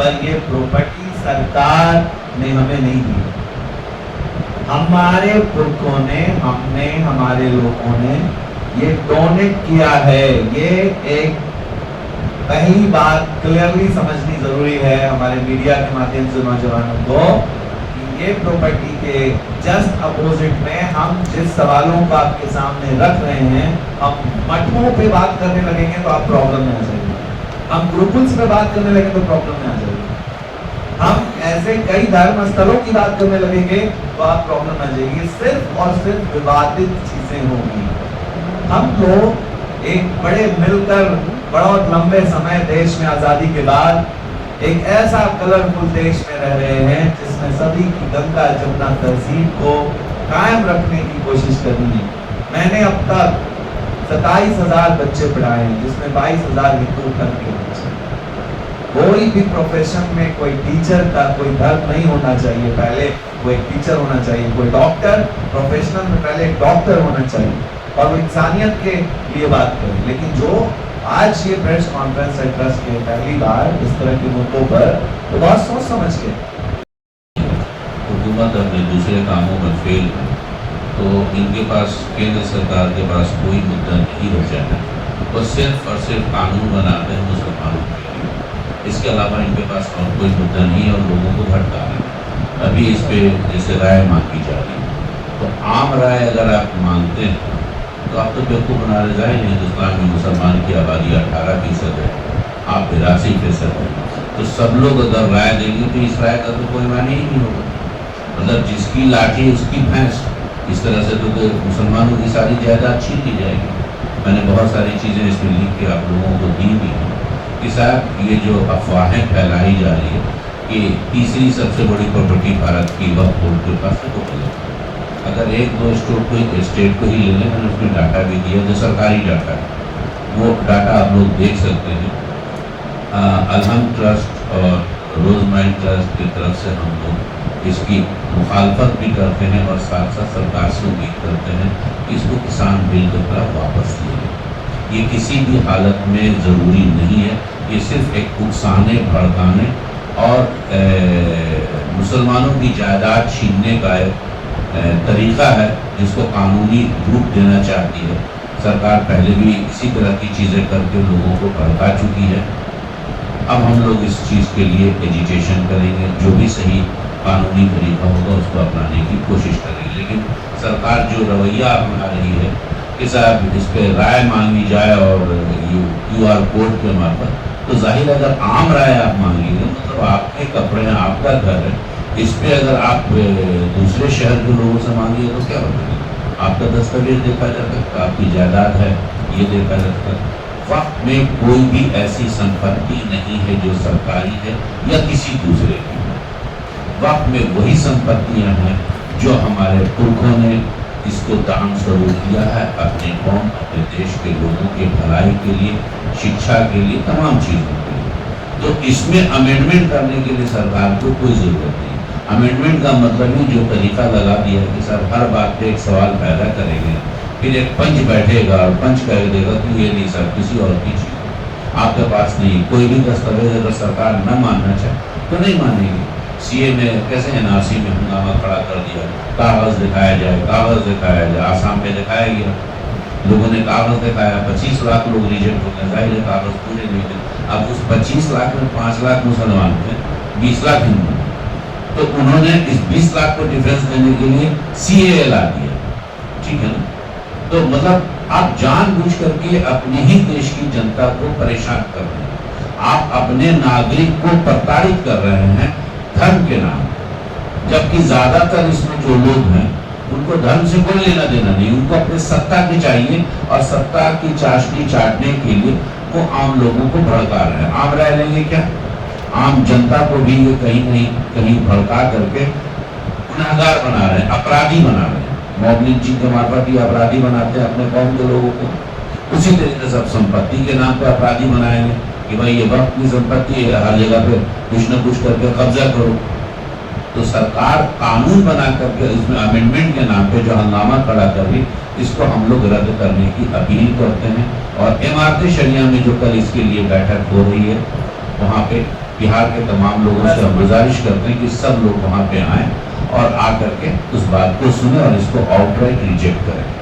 पर ये प्रॉपर्टी सरकार ने हमें नहीं दी, हमारे पुरखों ने, हमने, हमारे लोगों ने ये डोनेट किया है। ये एक पहली बात क्लियरली समझनी जरूरी है हमारे मीडिया के माध्यम से नौजवानों को, कि ये प्रॉपर्टी के जस्ट अपोजिट में हम जिस सवालों को आपके सामने रख रहे हैं, हम मठों पे बात करने लगेंगे तो आप प्रॉब्लम में आ जाएंगे, हम गुरुकुल्स पे बात करने लगेंगे तो प्रॉब्लम में आ जाएंगे, हम ऐसे कई धर्म स्थलों की बात करने लगेंगे तो आप प्रॉब्लम आ जाएगी। सिर्फ और सिर्फ विवादित चीजें होंगी। हम लोग एक बड़े मिलकर बहुत लंबे समय देश में आजादी के बाद एक ऐसा कलरफुल देश में रह रहे हैं जिसमें सभी की गंगा जमुना तहजीब को कायम रखने की कोशिश करनी है। मैंने अब तक 27,000 बच्चे पढ़ाए हैं, जिसमें 22,000 हिंदू धर्म के बच्चे। कोई भी प्रोफेशन में कोई टीचर का कोई धर्म नहीं होना चाहिए, पहले वो एक टीचर होना चाहिए, कोई डॉक्टर प्रोफेशनल में पहले एक डॉक्टर होना चाहिए और वो इंसानियत के लिए बात करें। लेकिन जो आज ये प्रेस कॉन्फ्रेंस है ट्रस्ट के पहली बार इस तरह के मुद्दों पर, तो बहुत सोच समझ के हुकूमत अपने दूसरे कामों में फेल है, तो इनके पास केंद्र सरकार के पास कोई मुद्दा नहीं बचा है। वो सिर्फ और सिर्फ कानून बनाते हैं मुसलमानों के लिए, इसके अलावा इनके पास और कोई मुद्दा नहीं और लोगों को भटका रहे हैं। अभी इस पे जैसे राय मांगी जा रही है, तो आम राय अगर आप मांगते हैं तो आप तो बेवकूफ़ बना रहे जाए। हिंदुस्तान में मुसलमान की आबादी 18% है, आप 82% है, तो सब लोग अगर राय देंगे तो इस राय का तो कोई मायने ही नहीं होगा। मतलब जिसकी लाठी उसकी भैंस, इस तरह से तो मुसलमानों की सारी जायदाद छीन ली जाएगी। मैंने बहुत सारी चीज़ें इसमें लिख के आप लोगों को दी भी हैं कि साहब ये जो अफवाहें फैलाई जा रही है कि तीसरी सबसे बड़ी प्रॉपर्टी भारत की वक्फ बोर्ड के पास है, वो गलत है। अगर एक दो स्टेट को ही ले लें, मैंने उसमें डाटा भी दिया जो सरकारी डाटा है, वो डाटा आप लोग देख सकते हैं। अलहम ट्रस्ट और रोजमाइन ट्रस्ट की तरफ से हम लोग इसकी मुखालफत भी करते हैं और साथ साथ सरकार से उम्मीद करते हैं कि इसको किसान बिल की तरफ वापस ले। ये किसी भी हालत में ज़रूरी नहीं है, ये सिर्फ एक उकसाने भड़काने और मुसलमानों की जायदाद छीनने का एक तरीक़ा है जिसको कानूनी रूप देना चाहती है सरकार। पहले भी इसी तरह की चीज़ें करके लोगों को भड़का चुकी है। अब हम लोग इस चीज़ के लिए एजिटेशन करेंगे, जो भी सही कानूनी तरीका होगा उसको अपनाने की कोशिश करेंगे। लेकिन सरकार जो रवैया अपना रही है कि साहब इस पर राय मांगी जाए और QR कोड के मार्फत, तो जाहिर अगर आम राय आप मांगेंगे, मतलब आपके कपड़े हैं, आपका घर है, इस पे अगर आप दूसरे शहर के लोगों से मांगिए तो क्या बताएंगे? आपका दस्तावेज देखा जाता है, आपकी जायदाद है, ये देखा जाता है। वक्त में कोई भी ऐसी संपत्ति नहीं है जो सरकारी है या किसी दूसरे की। वक्त में वही संपत्तियां हैं जो हमारे पुरखों ने इसको दान स्वरूप दिया है अपने कौम, अपने देश के लोगों के भलाई के लिए, शिक्षा के लिए, तमाम चीज़ों के लिए। तो इसमें अमेंडमेंट करने के लिए सरकार को कोई ज़रूरत नहीं। अमेंडमेंट का मतलब ही जो तरीका लगा दिया है कि सर हर बात पे एक सवाल पैदा करेंगे, फिर एक पंच बैठेगा और पंच कह देगा कि ये नहीं सर किसी और की चीज़ आपके पास नहीं। कोई भी दस्तावेज अगर सरकार न मानना चाहे तो नहीं मानेगी। CA में कैसे NRC में हंगामा खड़ा कर दिया, कागज़ दिखाया जाए, कागज़ दिखाया जाए। आसाम में दिखाया गया, लोगों ने कागज़ दिखाया, 25 लाख लोग रिजेक्ट हो गए, जाहिर है कागज़ पूरे नहीं थे। अब उस 25 लाख में 5 लाख मुसलमान थे, 20 लाख हिंदू, तो उन्होंने इस 20 लाख को डिफरेंस देने के लिए CAA ला दिया, ठीक है ना। तो मतलब आप जानबूझ करके अपने ही देश की जनता को परेशान कर रहे हैं, आप अपने नागरिक को प्रताड़ित कर रहे हैं धर्म के नाम। जबकि ज्यादातर इसमें जो लोग हैं उनको धर्म से कोई लेना देना नहीं, उनको अपने सत्ता की चाहिए और सत्ता की चाशनी चाटने के लिए वो आम लोगों को भड़का रहे हैं। आम राय लेंगे क्या? आम जनता को भी ये कहीं भड़का करके गुनहगार बना रहे हैं, अपराधी बना रहे हैं। मॉब लिंचिंग के मार्फत ही अपराधी बनाते हैं अपने कौम के लोगों को। उसी तरीके से अब संपत्ति के नाम पर अपराधी बनाएंगे कि भाई ये वक्त की संपत्ति है, हर जगह पे कुछ न कुछ करके कब्जा करो। तो सरकार कानून बना करके इसमें अमेंडमेंट के नाम पे जो हंगामा खड़ा कर रही, इसको हम लोग रद्द करने की अपील करते हैं। और इमारत शरिया में जो कल इसके लिए बैठक हो रही है, वहाँ पे बिहार के तमाम लोगों से हम गुजारिश करते हैं कि सब लोग वहाँ पे आएँ और आकर के उस बात को सुने और इसको आउटराइट रिजेक्ट करें।